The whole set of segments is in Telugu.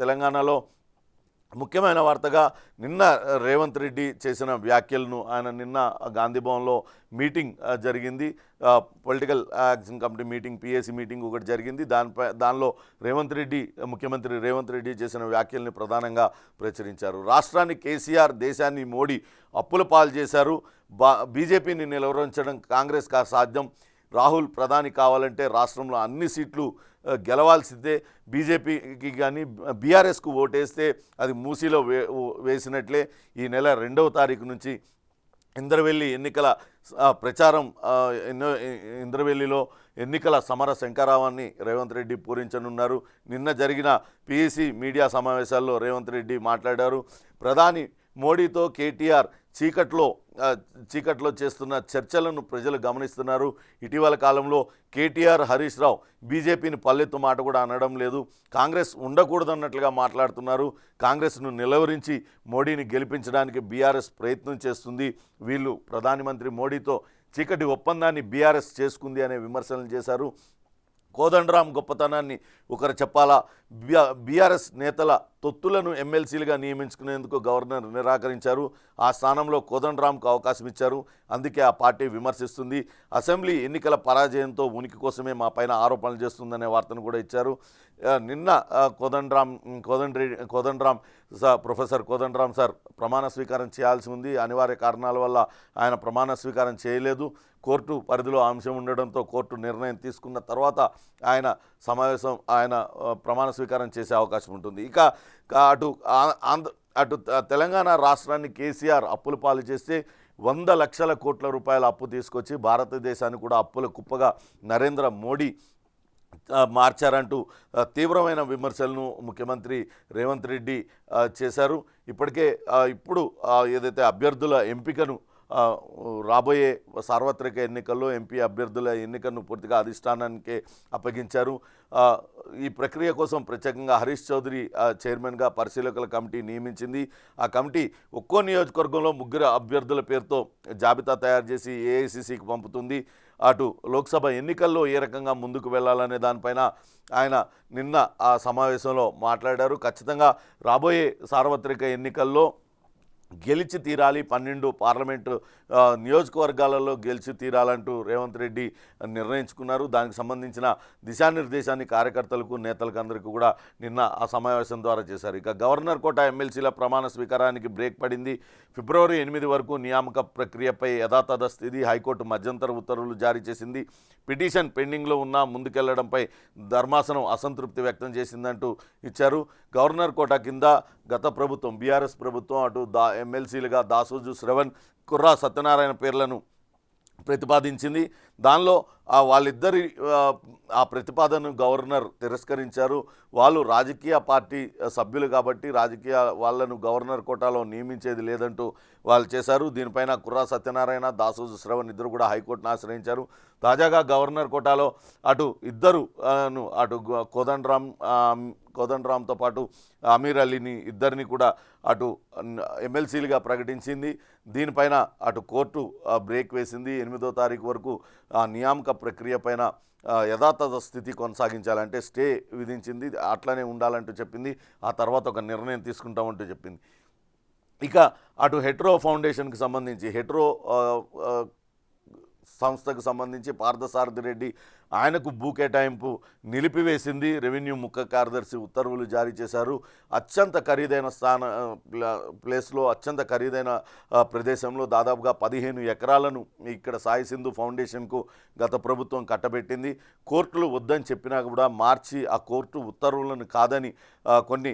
తెలంగాణలో ముఖ్యమైన వార్తగా నిన్న రేవంత్ రెడ్డి చేసిన వ్యాఖ్యలను ఆయన నిన్న గాంధీ భవన్లో మీటింగ్ జరిగింది. Political action committee meeting, PAC meeting ఒకటి జరిగింది. దానిలో ముఖ్యమంత్రి రేవంత్ రెడ్డి చేసిన వ్యాఖ్యల్ని ప్రధానంగా ప్రచురించారు. రాష్ట్రాన్ని కేసీఆర్, దేశాన్ని మోడీ అప్పుల పాలు చేశారు. బీజేపీని నిలవరించడం కాంగ్రెస్ సాధ్యం. రాహుల్ ప్రధాని కావాలంటే రాష్ట్రంలో అన్ని సీట్లు గెలవాల్సిందే. బీజేపీకి కానీ బీఆర్ఎస్కు ఓటేస్తే అది మూసీలో వేసినట్లే. ఈ నెల 2వ తారీఖు నుంచి ఇంద్రవెల్లి ఎన్నికల ప్రచారం, ఇంద్రవెల్లిలో ఎన్నికల సమర శంఖారావాన్ని రేవంత్ రెడ్డి పూరించనున్నారు. నిన్న జరిగిన పిఎసి మీడియా సమావేశాల్లో రేవంత్ రెడ్డి మాట్లాడారు. ప్రధాని మోడీతో కేటీఆర్ చీకట్లో చేస్తున్న చర్చలను ప్రజలు గమనిస్తున్నారు. ఇటీవల కాలంలో కేటీఆర్, హరీష్ రావు బీజేపీని పల్లెత్తు మాట కూడా అనడం లేదు. కాంగ్రెస్ ఉండకూడదన్నట్లుగా మాట్లాడుతున్నారు. కాంగ్రెస్ను నిలవరించి మోడీని గెలిపించడానికి బీఆర్ఎస్ ప్రయత్నం చేస్తుంది. వీళ్ళు ప్రధానమంత్రి మోడీతో చీకటి ఒప్పందాన్ని బీఆర్ఎస్ చేసుకుంది అనే విమర్శలు చేశారు. కోదండరాం గొప్పతనాన్ని ఒకరు చెప్పాలా? బీఆర్ఎస్ నేతల తొత్తులను ఎమ్మెల్సీలుగా నియమించుకునేందుకు గవర్నర్ నిరాకరించారు. ఆ స్థానంలో కోదండరాంకు అవకాశం ఇచ్చారు. అందుకే ఆ పార్టీ విమర్శిస్తుంది. అసెంబ్లీ ఎన్నికల పరాజయంతో ఉనికి కోసమే మా పైన ఆరోపణలు చేస్తుందనే వార్తను కూడా ఇచ్చారు. నిన్న ప్రొఫెసర్ కోదండరాం సార్ ప్రమాణ స్వీకారం చేయాల్సి ఉంది. అనివార్య కారణాల వల్ల ఆయన ప్రమాణ స్వీకారం చేయలేదు. కోర్టు పరిధిలో అంశం ఉండడంతో కోర్టు నిర్ణయం తీసుకున్న తర్వాత ఆయన ప్రమాణ స్వీకారం చేసే అవకాశం ఉంటుంది. ఇక అటు తెలంగాణ రాష్ట్రాన్ని కేసీఆర్ అప్పుల పాలు చేస్తే 100 లక్షల కోట్ల రూపాయల అప్పు తీసుకొచ్చి భారతదేశాన్ని కూడా అప్పుల కుప్పగా నరేంద్ర మోడీ మార్చారంటూ తీవ్రమైన విమర్శలను ముఖ్యమంత్రి రేవంత్ రెడ్డి చేశారు. ఇప్పుడు ఏదైతే అభ్యర్థుల ఎంపికను రాబోయే సార్వత్రిక ఎన్నికల్లో ఎంపీ అభ్యర్థుల ఎన్నికను పూర్తిగా అధిష్టానానికే అప్పగించారు. ఈ ప్రక్రియ కోసం ప్రత్యేకంగా హరీష్ చౌదరి చైర్మన్గా పరిశీలకుల కమిటీ నియమించింది. ఆ కమిటీ ఒక్కో నియోజకవర్గంలో 3 అభ్యర్థుల పేరుతో జాబితా తయారు చేసి ఏఐసిసికి పంపుతుంది. అటు లోక్సభ ఎన్నికల్లో ఏ రకంగా ముందుకు వెళ్ళాలనే దానిపైన ఆయన నిన్న ఆ సమావేశంలో మాట్లాడారు. ఖచ్చితంగా రాబోయే సార్వత్రిక ఎన్నికల్లో గెలిచి తీరాలి, 12 పార్లమెంటు నియోజకవర్గాలలో గెలిచి తీరాలంటూ రేవంత్ రెడ్డి నిర్ణయించుకున్నారు. దానికి సంబంధించిన దిశానిర్దేశాన్ని కార్యకర్తలకు, నేతలకు అందరికీ కూడా నిన్న ఆ సమావేశం ద్వారా చేశారు. ఇక గవర్నర్ కోట ఎమ్మెల్సీల ప్రమాణ స్వీకారానికి బ్రేక్ పడింది. ఫిబ్రవరి 8 వరకు నియామక ప్రక్రియపై యథాతథ స్థితి. హైకోర్టు మధ్యంతర ఉత్తర్వులు జారీ చేసింది. పిటిషన్ పెండింగ్లో ఉన్నా ముందుకెళ్లడంపై ధర్మాసనం అసంతృప్తి వ్యక్తం చేసిందంటూ ఇచ్చారు. గవర్నర్ కోట కింద గత ప్రభుత్వం, బీఆర్ఎస్ ప్రభుత్వం అటు ఎమ్మెల్సీలుగా దాసోజు శ్రవణ్, కుర్రా సత్యనారాయణ పేర్లను ప్రతిపాదించింది. దానిలో వాళ్ళిద్దరి ఆ ప్రతిపాదనను గవర్నర్ తిరస్కరించారు. వాళ్ళు రాజకీయ పార్టీ సభ్యులు కాబట్టి రాజకీయ వాళ్ళను గవర్నర్ కోటాలో నియమించేది లేదంటూ వాళ్ళు చేశారు. దీనిపైన కుర్రా సత్యనారాయణ, దాసోజు శ్రవణ్ ఇద్దరు కూడా హైకోర్టును ఆశ్రయించారు. తాజాగా గవర్నర్ కోటాలో అటు కోదండరాంతో పాటు అమీర్ అలీని ఇద్దరిని కూడా అటు ఎమ్మెల్సీలుగా ప్రకటించింది. దీనిపైన అటు కోర్టు బ్రేక్ వేసింది. 8వ తారీఖు వరకు ఆ నియామక ప్రక్రియ పైన యథాతథ స్థితి కొనసాగించాలంటే స్టే విధించింది. అట్లనే ఉండాలంటూ చెప్పింది. ఆ తర్వాత ఒక నిర్ణయం తీసుకుంటామంటూ చెప్పింది. ఇక అటు హెట్రో ఫౌండేషన్కి సంబంధించి సంస్థకు సంబంధించి పార్థసారథి రెడ్డి ఆయనకు భూ కేటాయింపు నిలిపివేసింది. రెవెన్యూ ముఖ్య కార్యదర్శి ఉత్తర్వులు జారీ చేశారు. అత్యంత ఖరీదైన ప్లేస్లో, అత్యంత ఖరీదైన ప్రదేశంలో దాదాపుగా 15 ఎకరాలను ఇక్కడ సాయి సింధు ఫౌండేషన్కు గత ప్రభుత్వం కట్టబెట్టింది. కోర్టులు వద్దని చెప్పినా కూడా మార్చి ఆ కోర్టు ఉత్తర్వులను కాదని కొన్ని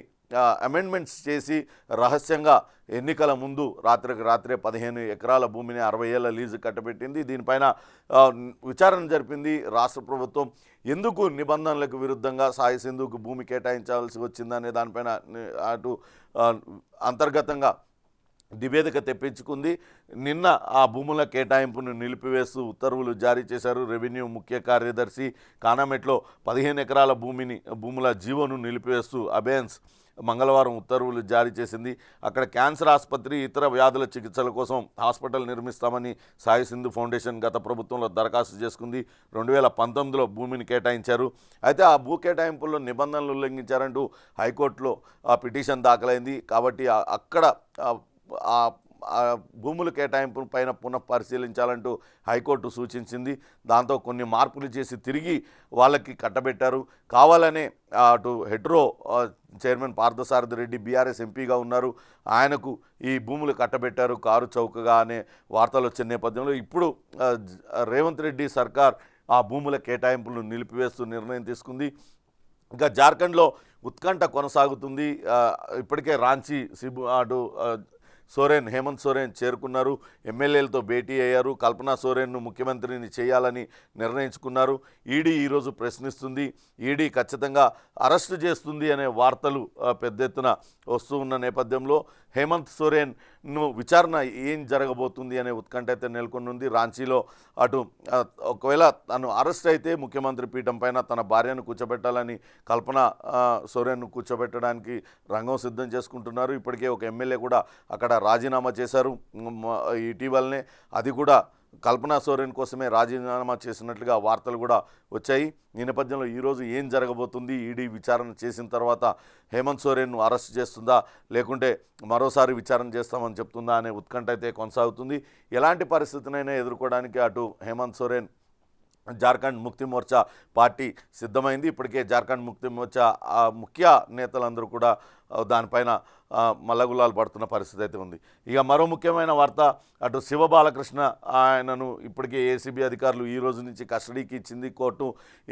అమెండ్మెంట్స్ చేసి రహస్యంగా ఎన్నికల ముందు రాత్రే 15 ఎకరాల భూమిని 60 ఏళ్ల లీజు కట్టబెట్టింది. దీనిపైన విచారణ జరిపింది రాష్ట్ర ప్రభుత్వం. ఎందుకు నిబంధనలకు విరుద్ధంగా సాయి సింధుకు భూమి కేటాయించాల్సి వచ్చిందనే దానిపైన అటు అంతర్గతంగా నివేదిక తెప్పించుకుంది. నిన్న ఆ భూముల కేటాయింపును నిలిపివేస్తూ ఉత్తర్వులు జారీ చేశారు. రెవెన్యూ ముఖ్య కార్యదర్శి కానామెట్లో 15 ఎకరాల భూముల జీవోను నిలిపివేస్తూ అబేయన్స్ మంగళవారం ఉత్తర్వులు జారీ చేసింది. అక్కడ క్యాన్సర్ ఆసుపత్రి, ఇతర వ్యాధుల చికిత్సల కోసం హాస్పిటల్ నిర్మిస్తామని సాయి సింధు ఫౌండేషన్ గత ప్రభుత్వంలో దరఖాస్తు చేసుకుంది. 2019లో భూమిని కేటాయించారు. అయితే ఆ భూ కేటాయింపుల్లో నిబంధనలు ఉల్లంఘించారంటూ హైకోర్టులో పిటిషన్ దాఖలైంది. కాబట్టి అక్కడ ఆ భూముల కేటాయింపు పైన పునః పరిశీలించాలంటూ హైకోర్టు సూచించింది. దాంతో కొన్ని మార్పులు చేసి తిరిగి వాళ్ళకి కట్టబెట్టారు. కావాలనే అటు హెడ్రో చైర్మన్ పార్థసారథి రెడ్డి బీఆర్ఎస్ ఎంపీగా ఉన్నారు, ఆయనకు ఈ భూములు కట్టబెట్టారు కారు చౌకగా అనే వార్తలు వచ్చిన నేపథ్యంలో ఇప్పుడు రేవంత్ రెడ్డి సర్కార్ ఆ భూముల కేటాయింపులను నిలిపివేస్తూ నిర్ణయం తీసుకుంది. ఇంకా జార్ఖండ్లో ఉత్కంఠ కొనసాగుతుంది. ఇప్పటికే రాంచీ అటు సోరెన్, హేమంత్ సోరెన్ చేరుకున్నారు. ఎమ్మెల్యేలతో భేటీ అయ్యారు. కల్పనా సోరెన్ను ముఖ్యమంత్రిని చేయాలని నిర్ణయించుకున్నారు. ఈడీ ఈరోజు ప్రశ్నిస్తుంది. ఈడీ ఖచ్చితంగా అరెస్టు చేస్తుంది అనే వార్తలు పెద్ద ఎత్తున వస్తూ ఉన్న నేపథ్యంలో హేమంత్ సోరెన్ను విచారణ ఏం జరగబోతుంది అనే ఉత్కంఠ అయితే నెలకొని ఉంది. రాంచీలో అటు ఒకవేళ తను అరెస్ట్ అయితే ముఖ్యమంత్రి పీఠం పైన తన భార్యను కూర్చోబెట్టాలని కల్పన సోరెన్ను కూర్చోబెట్టడానికి రంగం సిద్ధం చేసుకుంటున్నారు. ఇప్పటికే ఒక ఎమ్మెల్యే కూడా అక్కడ రాజీనామా చేశారు ఇటీవలనే. అది కూడా కల్పనా సోరెన్ కోసమే రాజీనామా చేసినట్లుగా వార్తలు కూడా వచ్చాయి. ఈ నేపథ్యంలో ఈరోజు ఏం జరగబోతుంది, ఈడీ విచారణ చేసిన తర్వాత హేమంత్ సోరెన్ను అరెస్ట్ చేస్తుందా లేకుంటే మరోసారి విచారణ చేస్తామని చెప్తుందా అనే ఉత్కంఠ అయితే కొనసాగుతుంది. ఎలాంటి పరిస్థితినైనా ఎదుర్కోవడానికి అటు హేమంత్ సోరెన్ జార్ఖండ్ ముక్తి మోర్చా పార్టీ సిద్ధమైంది. ఇప్పటికే జార్ఖండ్ ముక్తి మోర్చా ముఖ్య నేతలందరూ కూడా దానిపైన మల్లగులాలు పడుతున్న పరిస్థితి అయితే ఉంది. ఇక మరో ముఖ్యమైన వార్త, అటు శివబాలకృష్ణ ఆయనను ఇప్పటికే ఏసీబీ అధికారులు ఈ రోజు నుంచి కస్టడీకి ఇచ్చింది. కోర్టు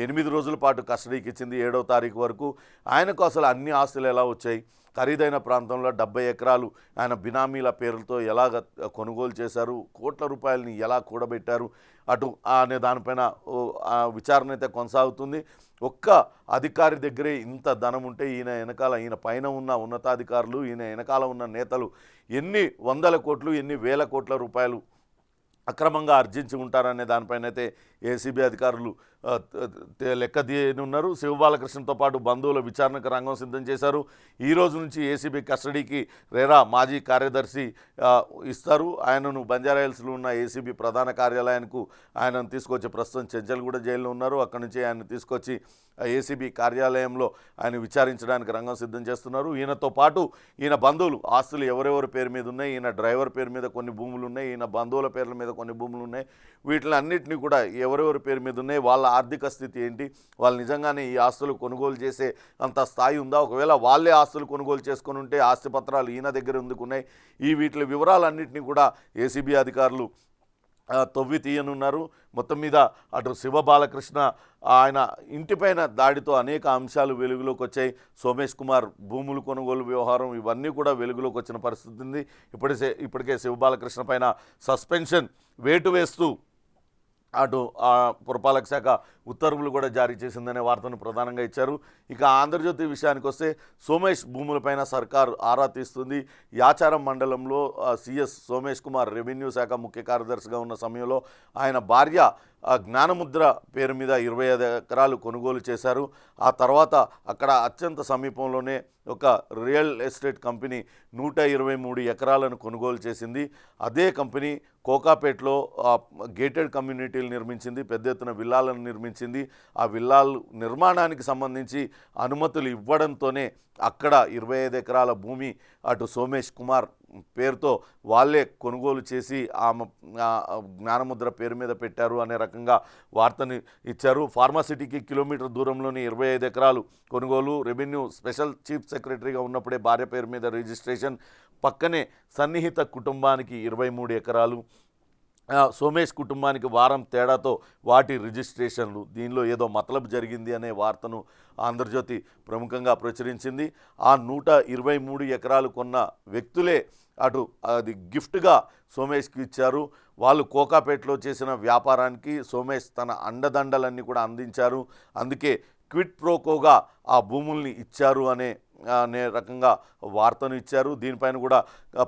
8 రోజుల పాటు కస్టడీకి ఇచ్చింది, 7వ తారీఖు వరకు. ఆయనకు అసలు అన్ని ఆస్తులు ఎలా వచ్చాయి, ఖరీదైన ప్రాంతంలో 70 ఎకరాలు ఆయన బినామీల పేర్లతో ఎలాగ కొనుగోలు చేశారు, కోట్ల రూపాయలని ఎలా కూడబెట్టారు అటు అనే దానిపైన విచారణ అయితే కొనసాగుతుంది. ఒక్క అధికారి దగ్గరే ఇంత ధనం ఉంటే ఈయన పైన ఉన్న ఉన్నతాధికారులు, ఈయన వెనకాల ఉన్న నేతలు ఎన్ని వందల కోట్లు, ఎన్ని వేల కోట్ల రూపాయలు అక్రమంగా ఆర్జించి ఉంటారనే దానిపైన అయితే ఏసీబీ అధికారులు లెక్క తీయనున్నారు. శివబాలకృష్ణతో పాటు బంధువుల విచారణకు రంగం సిద్ధం చేశారు. ఈ రోజు నుంచి ఏసీబీ కస్టడీకి రేరా మాజీ కార్యదర్శి ఇస్తారు. ఆయనను బంజారాహిల్స్లో ఉన్న ఏసీబీ ప్రధాన కార్యాలయానికి ఆయనను తీసుకొచ్చి, ప్రస్తుతం చెంచల్గూడ జైల్లో ఉన్నారు, అక్కడి నుంచి ఆయన తీసుకొచ్చి ఏసీబీ కార్యాలయంలో ఆయన విచారించడానికి రంగం సిద్ధం చేస్తున్నారు. ఈయనతో పాటు ఈయన బంధువులు ఆస్తులు ఎవరెవరి పేరు మీద ఉన్నాయి, ఈయన డ్రైవర్ పేరు మీద కొన్ని భూములు ఉన్నాయి, ఈయన బంధువుల పేర్ల మీద కొన్ని భూములు ఉన్నాయి, వీటిని అన్నింటినీ కూడా ఎవరెవరి పేరు మీద ఉన్నాయి, వాళ్ళ ఆర్థిక స్థితి ఏంటి, వాళ్ళు నిజంగానే ఈ ఆస్తులు కొనుగోలు చేసే అంత స్థాయి ఉందా, ఒకవేళ వాళ్ళే ఆస్తులు కొనుగోలు చేసుకొని ఉంటే ఆస్తి పత్రాలు ఈయన దగ్గర ఎందుకున్నాయి, ఈ వీటి వివరాలన్నింటినీ కూడా ఏసీబీ అధికారులు తవ్వి తీయనున్నారు. మొత్తం మీద అటు శివబాలకృష్ణ ఆయన ఇంటిపైన దాడితో అనేక అంశాలు వెలుగులోకి వచ్చాయి. సోమేష్ కుమార్ భూములు కొనుగోలు వ్యవహారం ఇవన్నీ కూడా వెలుగులోకి వచ్చిన పరిస్థితి ఉంది. ఇప్పటికే శివబాలకృష్ణ పైన సస్పెన్షన్ వేటు వేస్తూ అటు పురపాలక శాఖ ఉత్తర్వులు కూడా జారీ చేసిందనే వార్తను ప్రధానంగా ఇచ్చారు. ఇక ఆంధ్రజ్యోతి విషయానికి వస్తే సోమేష్ భూములపైన సర్కారు ఆరా తీస్తుంది. యాచారం మండలంలో సిఎస్ సోమేష్ కుమార్ రెవెన్యూ శాఖ ముఖ్య కార్యదర్శిగా ఉన్న సమయంలో ఆయన భార్య జ్ఞానముద్ర పేరు మీద 25 ఎకరాలు కొనుగోలు చేశారు. ఆ తర్వాత అక్కడ అత్యంత సమీపంలోనే ఒక రియల్ ఎస్టేట్ కంపెనీ 123 ఎకరాలను కొనుగోలు చేసింది. అదే కంపెనీ కోకాపేట్లో గేటెడ్ కమ్యూనిటీలు నిర్మించింది, పెద్ద ఎత్తున విల్లాలను నిర్మించింది. ఆ విల్లాలు నిర్మాణానికి సంబంధించి అనుమతులు ఇవ్వడంతోనే అక్కడ 25 ఎకరాల భూమి అటు సోమేష్ కుమార్ పేరుతో వాళ్ళే కొనుగోలు చేసి జ్ఞానముద్ర పేరు మీద పెట్టారు అనే రకంగా వార్తని ఇచ్చారు. ఫార్మాసిటీకి కిలోమీటర్ దూరంలోని 25 ఎకరాలు కొనుగోలు, రెవెన్యూ స్పెషల్ చీఫ్ సెక్రటరీగా ఉన్నప్పుడే భార్య పేరు మీద రిజిస్ట్రేషన్, పక్కనే సన్నిహిత కుటుంబానికి 23 ఎకరాలు, సోమేష్ కుటుంబానికి వారం తేడాతో వాటి రిజిస్ట్రేషన్లు, దీనిలో ఏదో మతలబు జరిగింది అనే వార్తను ఆంధ్రజ్యోతి ప్రముఖంగా ప్రచురించింది. ఆ 123 ఎకరాలు కొన్న వ్యక్తులే అటు అది గిఫ్ట్గా సోమేష్కి ఇచ్చారు. వాళ్ళు కోకాపేటలో చేసిన వ్యాపారానికి సోమేష్ తన అండదండలన్నీ కూడా అందించారు. అందుకే క్విట్ ప్రోకోగా ఆ భూముల్ని ఇచ్చారు అనే అనే రకంగా వార్తను ఇచ్చారు. దీనిపైన కూడా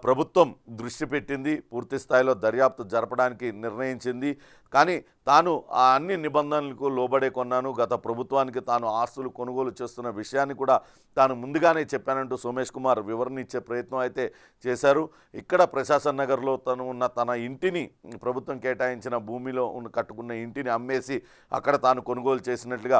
ప్రభుత్వం దృష్టి పెట్టింది, పూర్తి స్థాయిలో దర్యాప్తు జరపడానికి నిర్ణయించింది. కానీ తాను ఆ అన్ని నిబంధనలకు లోబడే కొన్నాను, గత ప్రభుత్వానికి తాను ఆస్తులు కొనుగోలు చేస్తున్న విషయాన్ని కూడా తాను ముందుగానే చెప్పానంటూ సోమేష్ కుమార్ వివరణ ఇచ్చే ప్రయత్నం అయితే చేశారు. ఇక్కడ ప్రశాసన్ నగర్లో తను ఉన్న తన ఇంటిని, ప్రభుత్వం కేటాయించిన భూమిలో కట్టుకున్న ఇంటిని అమ్మేసి అక్కడ తాను కొనుగోలు చేసినట్లుగా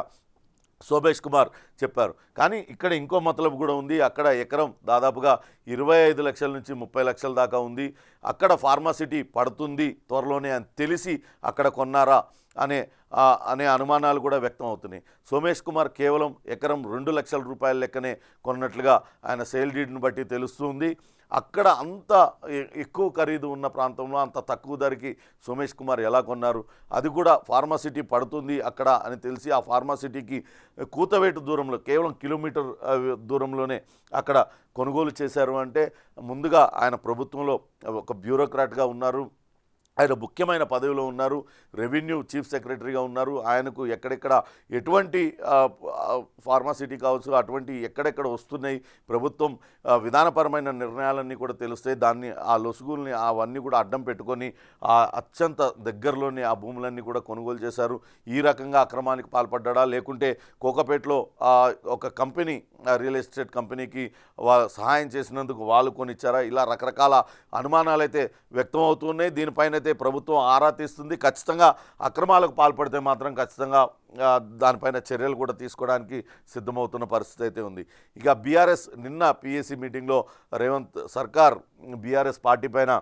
సోమేష్ కుమార్ చెప్పారు. కానీ ఇక్కడ ఇంకో మతలబు కూడా ఉంది. అక్కడ ఎకరం దాదాపుగా 25 లక్షల నుంచి 30 లక్షల దాకా ఉంది. అక్కడ ఫార్మాసిటీ పడుతుంది త్వరలోనే అని తెలిసి అక్కడ కొన్నారా అనే అనుమానాలు కూడా వ్యక్తం అవుతున్నాయి. సోమేష్ కుమార్ కేవలం ఎకరం 2 లక్షల రూపాయల లెక్కనే కొన్నట్లుగా ఆయన సేల్ డీడ్ని బట్టి తెలుస్తుంది. అక్కడ అంత ఎక్కువ ఖరీదు ఉన్న ప్రాంతంలో అంత తక్కువ ధరకి సోమేష్ కుమార్ ఎలా కొన్నారు? అది కూడా ఫార్మాసిటీ పడుతుంది అక్కడ అని తెలిసి ఆ ఫార్మాసిటీకి కూతవేటు దూరంలో, కేవలం కిలోమీటర్ దూరంలోనే అక్కడ కొనుగోలు చేశారు. అంటే ముందుగా ఆయన ప్రభుత్వంలో ఒక బ్యూరోక్రాట్గా ఉన్నారు, ఆయన ముఖ్యమైన పదవిలో ఉన్నారు, రెవెన్యూ చీఫ్ సెక్రటరీగా ఉన్నారు. ఆయనకు ఎక్కడెక్కడ ఎటువంటి ఫార్మాసిటీ కావచ్చు, అటువంటి ఎక్కడెక్కడ వస్తున్నాయి, ప్రభుత్వం విధానపరమైన నిర్ణయాలన్నీ కూడా తెలుస్తాయి. దాన్ని ఆ లొసుగుల్ని అవన్నీ కూడా అడ్డం పెట్టుకొని అత్యంత దగ్గరలోనే ఆ భూములన్నీ కూడా కొనుగోలు చేశారు. ఈ రకంగా అక్రమానికి పాల్పడ్డా, లేకుంటే కోకపేటలో ఒక కంపెనీ, రియల్ ఎస్టేట్ కంపెనీకి సహాయం చేసినందుకు వాళ్ళు కొనిచ్చారా? ఇలా రకరకాల అనుమానాలు అయితే వ్యక్తం అవుతున్నాయి. దీనిపైన ప్రభుత్వం ఆరా తీస్తుంది. ఖచ్చితంగా అక్రమాలకు పాల్పడితే మాత్రం ఖచ్చితంగా దానిపైన చర్యలు కూడా తీసుకోవడానికి సిద్ధమవుతున్న పరిస్థితి అయితే ఉంది. ఇక బీఆర్ఎస్ నిన్న పిఎస్సి మీటింగ్లో రేవంత్ సర్కార్ బీఆర్ఎస్ పార్టీ పైన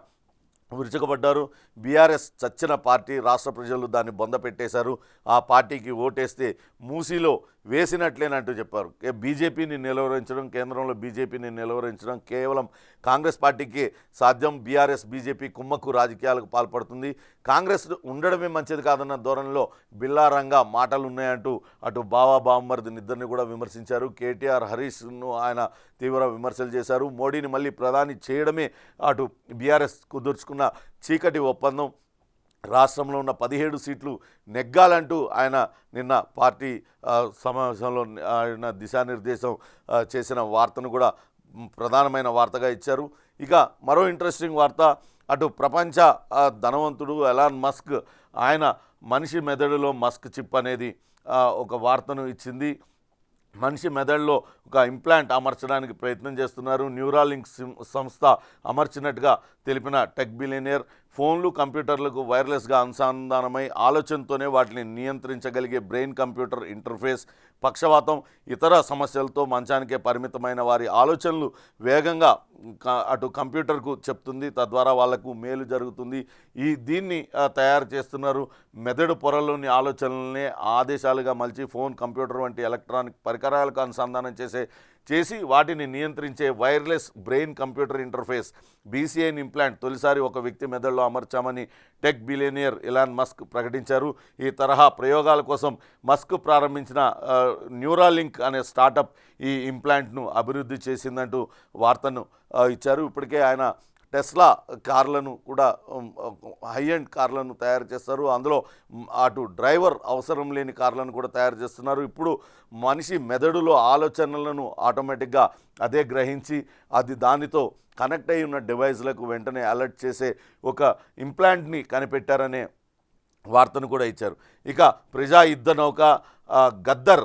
విరుచుకుపడ్డారు. బీఆర్ఎస్ చచ్చిన పార్టీ, రాష్ట్ర ప్రజలు దాన్ని బొంద పెట్టేశారు, ఆ పార్టీకి ఓటేస్తే మూసీలో వేసినట్లేనంటూ చెప్పారు. బీజేపీని నిలువరించడం, కేంద్రంలో బీజేపీని నిలువరించడం కేవలం కాంగ్రెస్ పార్టీకి సాధ్యం. బీఆర్ఎస్ బీజేపీ కుమ్మక్కు రాజకీయాలకు పాల్పడుతుంది. కాంగ్రెస్ ఉండడమే మంచిది కాదన్న ధోరణిలో బిల్లారంగా మాటలు ఉన్నాయంటూ అటు బావా బామ్మర్దిని ఇద్దరిని కూడా విమర్శించారు. కేటీఆర్, హరీష్ను ఆయన తీవ్ర విమర్శలు చేశారు. మోడీని మళ్ళీ ప్రధాని చేయడమే అటు బీఆర్ఎస్ కుదుర్చుకున్న చీకటి ఒప్పందం. రాష్ట్రంలో ఉన్న 17 సీట్లు నెగ్గాలంటూ ఆయన నిన్న పార్టీ సమావేశంలో ఆయన దిశానిర్దేశం చేసిన వార్తను కూడా ప్రధానమైన వార్తగా ఇచ్చారు. ఇక మరో ఇంట్రెస్టింగ్ వార్త, అటు ప్రపంచ ధనవంతుడు ఎలాన్ మస్క్, ఆయన మనిషి మెదడులో మస్క్ చిప్ అనేది ఒక వార్తను ఇచ్చింది. మనిషి మెదడులో ఒక ఇంప్లాంట్ అమర్చడానికి ప్రయత్నం చేస్తున్నారు. న్యూరాలింక్ సంస్థ అమర్చినట్టుగా తెలిపిన టెక్ బిలియనియర్, ఫోన్లు, కంప్యూటర్లకు వైర్లెస్గా అనుసంధానమై ఆలోచనతోనే వాటిని నియంత్రించగలిగే బ్రెయిన్ కంప్యూటర్ ఇంటర్ఫేస్, పక్షవాతం, ఇతర సమస్యలతో మంచానికే పరిమితమైన వారి ఆలోచనలు వేగంగా అటు కంప్యూటర్కు చెప్తుంది, తద్వారా వాళ్లకు మేలు జరుగుతుంది. దీన్ని తయారు చేస్తున్నారు. మెదడు పొరలోని ఆలోచనలనే ఆదేశాలుగా మలిచి ఫోన్, కంప్యూటర్ వంటి ఎలక్ట్రానిక్ పరికరాలకు అనుసంధానం చేసి వాటిని నియంత్రించే వైర్లెస్ బ్రెయిన్ కంప్యూటర్ ఇంటర్ఫేస్ బీసీఐన్ ఇంప్లాంట్ తొలిసారి ఒక వ్యక్తి మెదడులో అమర్చామని టెక్ బిలియనియర్ ఎలాన్ మస్క్ ప్రకటించారు. ఈ తరహా ప్రయోగాల కోసం మస్క్ ప్రారంభించిన న్యూరాలింక్ అనే స్టార్టప్ ఈ ఇంప్లాంట్ను అభివృద్ధి చేసిందంటూ వార్తను ఇచ్చారు. ఇప్పటికే ఆయన టెస్లా కార్లను కూడా, హై ఎండ్ కార్లను తయారు చేస్తారు. అందులో అటు డ్రైవర్ అవసరం లేని కార్లను కూడా తయారు చేస్తున్నారు. ఇప్పుడు మనిషి మెదడులో ఆలోచనలను ఆటోమేటిక్గా అదే గ్రహించి దానితో కనెక్ట్ అయి ఉన్న డివైస్లకు వెంటనే అలర్ట్ చేసే ఒక ఇంప్లాంట్ని కనిపెట్టారనే వార్తను కూడా ఇచ్చారు. ఇక ప్రజా యుద్ధ నౌక గద్దర్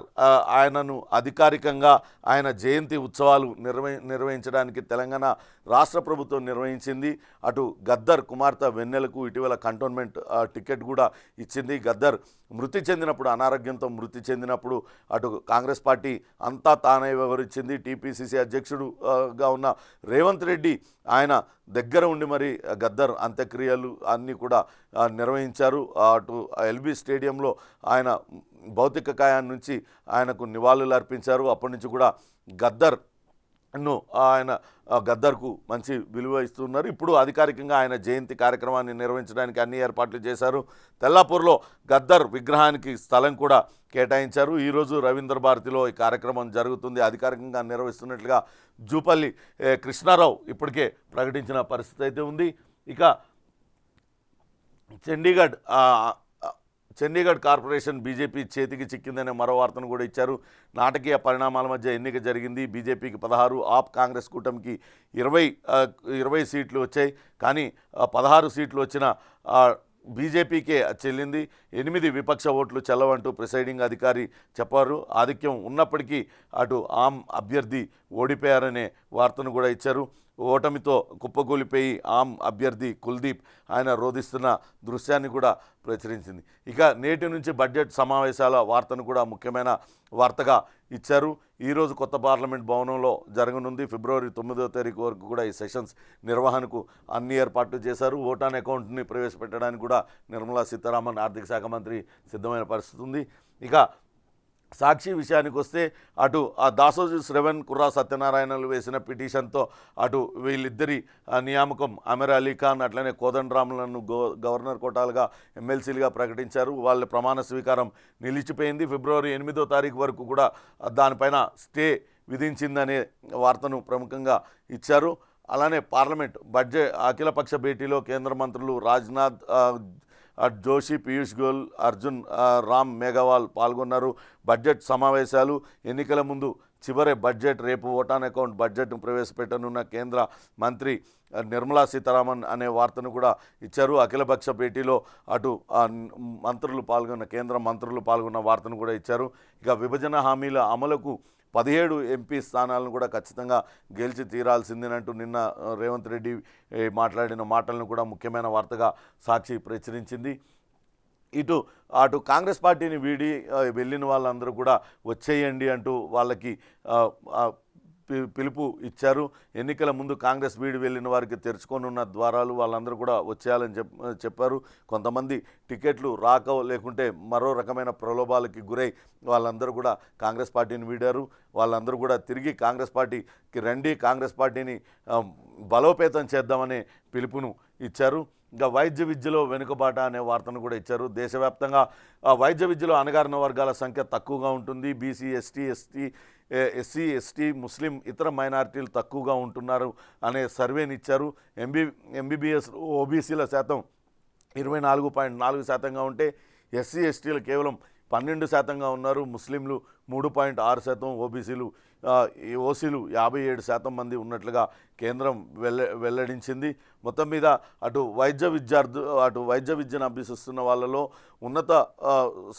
ఆయనను అధికారికంగా ఆయన జయంతి ఉత్సవాలు నిర్వహించడానికి తెలంగాణ రాష్ట్ర ప్రభుత్వం నిర్వహించింది. అటు గద్దర్ కుమార్తె వెన్నెలకు ఇటీవల కంటోన్మెంట్ టికెట్ కూడా ఇచ్చింది. గద్దర్ మృతి చెందినప్పుడు, అనారోగ్యంతో మృతి చెందినప్పుడు అటు కాంగ్రెస్ పార్టీ అంతా తానే వివరించింది. టీపీసీసీ అధ్యక్షుడుగా ఉన్న రేవంత్ రెడ్డి ఆయన దగ్గర ఉండి మరి గద్దర్ అంత్యక్రియలు అన్నీ కూడా నిర్వహించారు. అటు ఎల్బీ స్టేడియంలో ఆయన భౌతిక కాయాన్ని నుంచి ఆయనకు నివాళులు అర్పించారు. అప్పటి నుంచి కూడా గద్దర్కు మంచి విలువ ఇస్తున్నారు. ఇప్పుడు అధికారికంగా ఆయన జయంతి కార్యక్రమాన్ని నిర్వహించడానికి అన్ని ఏర్పాట్లు చేశారు. తెల్లాపూర్లో గద్దర్ విగ్రహానికి స్థలం కూడా కేటాయించారు. ఈరోజు రవీంద్ర భారతిలో ఈ కార్యక్రమం జరుగుతుంది, అధికారికంగా నిర్వహిస్తున్నట్లుగా జూపల్లి కృష్ణారావు ఇప్పటికే ప్రకటించిన పరిస్థితి అయితే ఉంది. ఇక చండీగఢ్ కార్పొరేషన్ బీజేపీ చేతికి చిక్కిందనే మరో వార్తను కూడా ఇచ్చారు. నాటకీయ పరిణామాల మధ్య ఎన్నిక జరిగింది. బీజేపీకి 16, ఆప్ కాంగ్రెస్ కూటమికి 20 సీట్లు వచ్చాయి. కానీ 16 సీట్లు వచ్చిన బీజేపీకే చెల్లింది. 8 విపక్ష ఓట్లు చెల్లవంటూ ప్రిసైడింగ్ అధికారి చెప్పారు. ఆధిక్యం ఉన్నప్పటికీ అటు ఆమ్ అభ్యర్థి ఓడిపోయారనే వార్తను కూడా ఇచ్చారు. ఓటమితో కుప్పకూలిపోయి ఆమ్ అభ్యర్థి కుల్దీప్ ఆయన రోధిస్తున్న దృశ్యాన్ని కూడా ప్రచురించింది. ఇక నేటి నుంచి బడ్జెట్ సమావేశాల వార్తను కూడా ముఖ్యమైన వార్తగా ఇచ్చారు. ఈరోజు కొత్త పార్లమెంట్ భవనంలో జరగనుంది. ఫిబ్రవరి 9వ తారీఖు వరకు కూడా ఈ సెషన్స్ నిర్వహణకు అన్ని ఏర్పాట్లు చేశారు. ఓటాన్ అకౌంట్ని ప్రవేశపెట్టడానికి కూడా నిర్మలా సీతారామన్ ఆర్థిక శాఖ మంత్రి సిద్ధమైన పరిస్థితి ఉంది. ఇక సాక్షి విషయానికి వస్తే అటు ఆ దాసోజు శ్రవణ్, కుర్రా సత్యనారాయణలు వేసిన పిటిషన్తో అటు వీళ్ళిద్దరి నియామకం అమీర్ అలీ ఖాన్ అట్లనే కోదండరాములను గవర్నర్ కోటాలుగా ఎమ్మెల్సీలుగా ప్రకటించారు. వాళ్ళ ప్రమాణ స్వీకారం నిలిచిపోయింది. ఫిబ్రవరి 8వ తారీఖు వరకు కూడా దానిపైన స్టే విధించిందనే వార్తను ప్రముఖంగా ఇచ్చారు. అలానే పార్లమెంట్ బడ్జెట్ అఖిలపక్ష భేటీలో కేంద్ర మంత్రులు రాజ్నాథ్, జోషి, పీయూష్ గోయల్, అర్జున్ రామ్ మేఘవాల్ పాల్గొన్నారు. బడ్జెట్ సమావేశాలు ఎన్నికల ముందు చివరి బడ్జెట్. రేపు ఓటాన్ అకౌంట్ బడ్జెట్ను ప్రవేశపెట్టనున్న కేంద్ర మంత్రి నిర్మలా సీతారామన్ అనే వార్తను కూడా ఇచ్చారు. అఖిలపక్ష భేటీలో అటు కేంద్ర మంత్రులు పాల్గొన్న వార్తను కూడా ఇచ్చారు. ఇక విభజన హామీల అమలుకు 17 ఎంపీ స్థానాలను కూడా ఖచ్చితంగా గెలిచి తీరాల్సిందేనంటూ నిన్న రేవంత్ రెడ్డి మాట్లాడిన మాటలను కూడా ముఖ్యమైన వార్తగా సాక్షి ప్రచురించింది. అటు కాంగ్రెస్ పార్టీని వీడి వెళ్ళిన వాళ్ళందరూ కూడా వచ్చేయండి అంటూ వాళ్ళకి పిలుపు ఇచ్చారు. ఎన్నికల ముందు కాంగ్రెస్ వీడి వెళ్ళిన వారికి తెరుచుకొనున్న ద్వారాలు వాళ్ళందరూ కూడా వచ్చేయాలని చెప్పారు. కొంతమంది టికెట్లు రాక లేకుంటే మరో రకమైన ప్రలోభాలకి గురై వాళ్ళందరూ కూడా కాంగ్రెస్ పార్టీని వీడారు. వాళ్ళందరూ కూడా తిరిగి కాంగ్రెస్ పార్టీకి రండి, కాంగ్రెస్ పార్టీని బలోపేతం చేద్దామనే పిలుపును ఇచ్చారు. ఇంకా వైద్య విద్యలో వెనుకబాట అనే వార్తను కూడా ఇచ్చారు. దేశవ్యాప్తంగా వైద్య విద్యలో అణగారిన వర్గాల సంఖ్య తక్కువగా ఉంటుంది. బీసీ, ఎస్సీ, ఎస్టీ, ముస్లిం, ఇతర మైనారిటీలు తక్కువగా ఉంటున్నారు అనే సర్వేని ఇచ్చారు. ఎంబీబీఎస్ ఓబీసీల శాతం 24.4%గా ఉంటే ఎస్సీ, ఎస్టీలు కేవలం 12%గా ఉన్నారు. ముస్లింలు 3.6%, ఓసీలు 57% మంది ఉన్నట్లుగా కేంద్రం వెల్లడించింది. మొత్తం మీద అటు వైద్య విద్యను అభ్యసిస్తున్న వాళ్ళలో ఉన్నత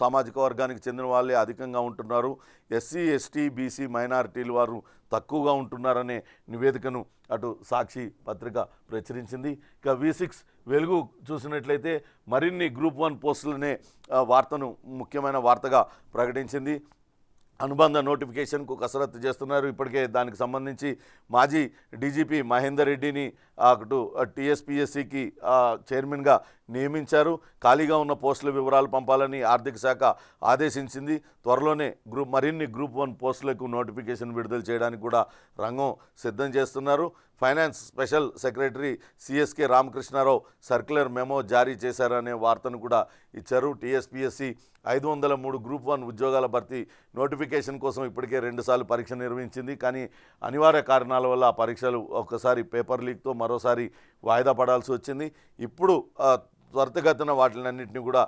సామాజిక వర్గానికి చెందిన వాళ్ళే అధికంగా ఉంటున్నారు. ఎస్సీ, ఎస్టీ, బీసీ, మైనారిటీలు వారు తక్కువగా ఉంటున్నారనే నివేదికను అటు సాక్షి పత్రిక ప్రచురించింది. ఇక V6 వెలుగు చూసినట్లయితే మరిన్ని గ్రూప్ 1 పోస్టులనే వార్తను ముఖ్యమైన వార్తగా ప్రకటించింది. అనుబంధ నోటిఫికేషన్కు కసరత్తు చేస్తున్నారు. ఇప్పటికే దానికి సంబంధించి మాజీ డీజీపీ మహేందర్ రెడ్డిని అటు టీఎస్పీఎస్సీకి చైర్మన్గా నియమించారు. ఖాళీగా ఉన్న పోస్టుల వివరాలు పంపాలని ఆర్థిక శాఖ ఆదేశించింది. త్వరలోనే మరిన్ని గ్రూప్ 1 పోస్టులకు నోటిఫికేషన్ విడుదల చేయడానికి కూడా రంగం సిద్ధం చేస్తున్నారు. Finance special secretary CS K Ramakrishna Rao circular memo జారీ చేశారనే వార్తను కూడా ఇచ్చారు. టీఎస్పీఎస్సీ 503 గ్రూప్ 1 ఉద్యోగాల భర్తీ నోటిఫికేషన్ కోసం ఇప్పటికే 2 సార్లు పరీక్ష నిర్వహించింది. కానీ అనివార్య కారణాల వల్ల ఆ పరీక్షలు ఒక్కసారి పేపర్ లీక్తో మరోసారి వాయిదా పడాల్సి వచ్చింది. ఇప్పుడు త్వరితగతిన వాటినన్నింటినీ కూడా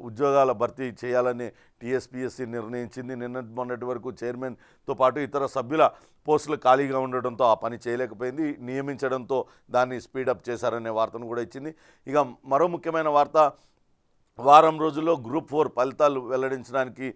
ఉద్యోగాల భర్తీ చేయాలని టీఎస్పీఎస్సీ నిర్ణయించింది. మొన్నటి వరకు చైర్మన్తో పాటు ఇతర సభ్యుల పోస్టులు ఖాళీగా ఉండడంతో ఆ పని చేయలేకపోయింది. నియమించడంతో దాన్ని స్పీడప్ చేశారనే వార్తను కూడా ఇచ్చింది. ఇక మరో ముఖ్యమైన వార్త, వారం రోజుల్లో గ్రూప్ 4 ఫలితాలు వెల్లడించడానికి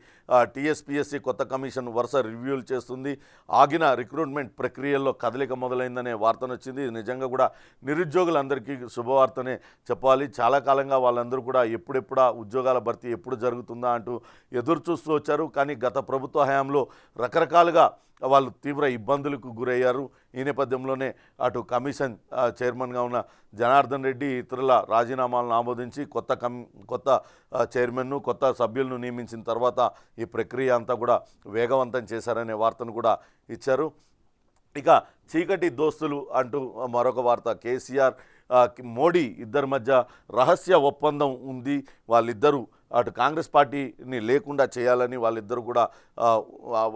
టీఎస్పీఎస్సీ కొత్త కమిషన్ వరుస రివ్యూలు చేస్తుంది. ఆగిన రిక్రూట్మెంట్ ప్రక్రియల్లో కదలిక మొదలైందనే వార్తను వచ్చింది. నిజంగా కూడా నిరుద్యోగులందరికీ శుభవార్తనే చెప్పాలి. చాలా కాలంగా వాళ్ళందరూ కూడా ఎప్పుడెప్పుడా ఉద్యోగాల భర్తీ ఎప్పుడు జరుగుతుందా అంటూ ఎదురు చూస్తూ వచ్చారు. కానీ గత ప్రభుత్వ హయాంలో రకరకాలుగా వాళ్ళు తీవ్ర ఇబ్బందులకు గురయ్యారు. ఈ నేపథ్యంలోనే అటు కమిషన్ చైర్మన్గా ఉన్న జనార్దన్ రెడ్డి ఇతరుల రాజీనామాలను ఆమోదించి కొత్త చైర్మన్ను, కొత్త సభ్యులను నియమించిన తర్వాత ఈ ప్రక్రియ అంతా కూడా వేగవంతం చేశారనే వార్తను కూడా ఇచ్చారు. ఇక చీకటి దోస్తులు అంటూ మరొక వార్త, కేసీఆర్ మోడీ ఇద్దరి మధ్య రహస్య ఒప్పందం ఉంది. వాళ్ళిద్దరూ అటు కాంగ్రెస్ పార్టీని లేకుండా చేయాలని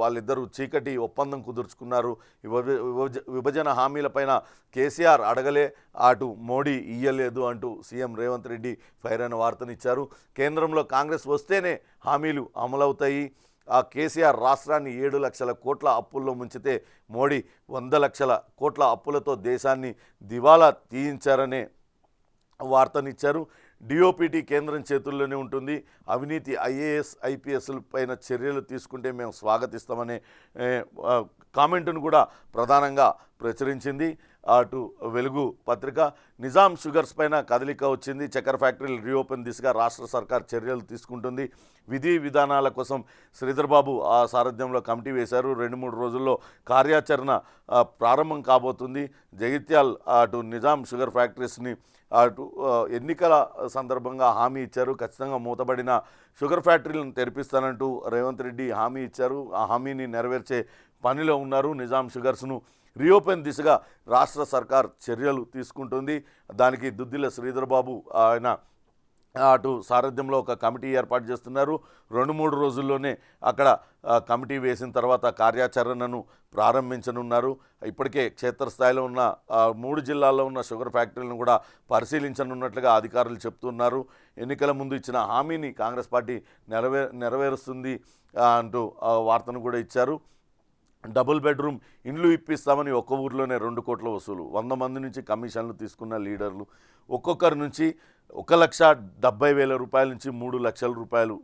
వాళ్ళిద్దరూ చీకటి ఒప్పందం కుదుర్చుకున్నారు. విభజన హామీలపైన కేసీఆర్ అడగలే, అటు మోడీ ఇయ్యలేదు అంటూ సీఎం రేవంత్ రెడ్డి ఫైర్ అయిన వార్తనిచ్చారు. కేంద్రంలో కాంగ్రెస్ వస్తేనే హామీలు అమలవుతాయి. ఆ కేసీఆర్ రాష్ట్రాన్ని 7 లక్షల కోట్ల అప్పుల్లో ముంచితే మోడీ 100 లక్షల కోట్ల అప్పులతో దేశాన్ని దివాలా తీయించారనే వార్తనిచ్చారు. డిఓపిటి కేంద్రం చేతుల్లోనే ఉంటుంది. అవినీతి ఐఏఎస్ ఐపీఎస్ల పైన చర్యలు తీసుకుంటే మేము స్వాగతిస్తామనే కామెంటును కూడా ప్రధానంగా ప్రచురించింది. అటు వెలుగు పత్రిక నిజాం షుగర్స్ పైన కదలిక వచ్చింది. చక్కెర ఫ్యాక్టరీలు రీఓపెన్ దిశగా రాష్ట్ర సర్కార్ చర్యలు తీసుకుంటుంది. విధి విధానాల కోసం శ్రీధర్ బాబు ఆ సారథ్యంలో కమిటీ వేశారు. 2-3 రోజుల్లో కార్యాచరణ ప్రారంభం కాబోతుంది. జగిత్యాల్ అటు నిజాం షుగర్ ఫ్యాక్టరీస్ని అటు ఎన్నికల సందర్భంగా హామీ ఇచ్చారు. ఖచ్చితంగా మూతబడిన షుగర్ ఫ్యాక్టరీలను తెరిపిస్తానంటూ రేవంత్ రెడ్డి హామీ ఇచ్చారు. ఆ హామీని నెరవేర్చే పనిలో ఉన్నారు. నిజాం షుగర్స్ను రీఓపెన్ దిశగా రాష్ట్ర సర్కార్ చర్యలు తీసుకుంటుంది. దానికి దుద్దిల్ల శ్రీధర్ బాబు ఆయన అటు సారథ్యంలో ఒక కమిటీ ఏర్పాటు చేస్తున్నారు. 2-3 రోజుల్లోనే అక్కడ కమిటీ వేసిన తర్వాత కార్యాచరణను ప్రారంభించనున్నారు. ఇప్పటికే క్షేత్రస్థాయిలో ఉన్న 3 జిల్లాల్లో ఉన్న షుగర్ ఫ్యాక్టరీలను కూడా పరిశీలించనున్నట్లుగా అధికారులు చెప్తున్నారు. ఎన్నికల ముందు ఇచ్చిన హామీని కాంగ్రెస్ పార్టీ నెరవేరుస్తుంది అంటూ వార్తను కూడా ఇచ్చారు. డబుల్ బెడ్రూమ్ ఇండ్లు ఇప్పిస్తామని ఒక్క ఊర్లోనే 2 కోట్ల వసూలు. 100 మంది నుంచి కమిషన్లు తీసుకున్న లీడర్లు ఒక్కొక్కరి నుంచి 1,70,000 రూపాయల నుంచి 3 లక్షల రూపాయలు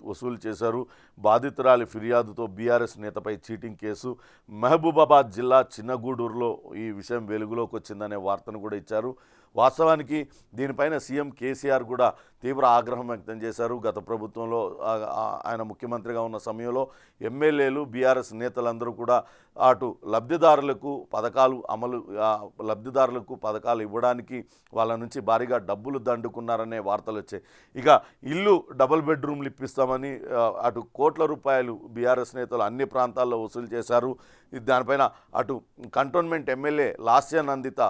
వసూలు చేశారు. బాధితురాలి ఫిర్యాదుతో బీఆర్ఎస్ నేతపై చీటింగ్ కేసు. మహబూబాబాద్ జిల్లా చిన్నగూడూరులో ఈ విషయం వెలుగులోకి వచ్చిందనే వార్తను కూడా ఇచ్చారు. వాస్తవానికి దీనిపైన సీఎం కేసీఆర్ కూడా తీవ్ర ఆగ్రహం వ్యక్తం చేశారు. గత ప్రభుత్వంలో ఆయన ముఖ్యమంత్రిగా ఉన్న సమయంలో ఎమ్మెల్యేలు బీఆర్ఎస్ నేతలందరూ కూడా అటు లబ్ధిదారులకు పథకాలు ఇవ్వడానికి వాళ్ళ నుంచి భారీగా డబ్బులు దండుకున్నారనే వార్తలు వచ్చాయి. ఇక ఇల్లు డబుల్ బెడ్రూమ్లు ఇప్పిస్తామని అటు కోట్ల రూపాయలు బీఆర్ఎస్ నేతలు అన్ని ప్రాంతాల్లో వసూలు చేశారు. దానిపైన అటు కంటోన్మెంట్ ఎమ్మెల్యే లాస్య నందిత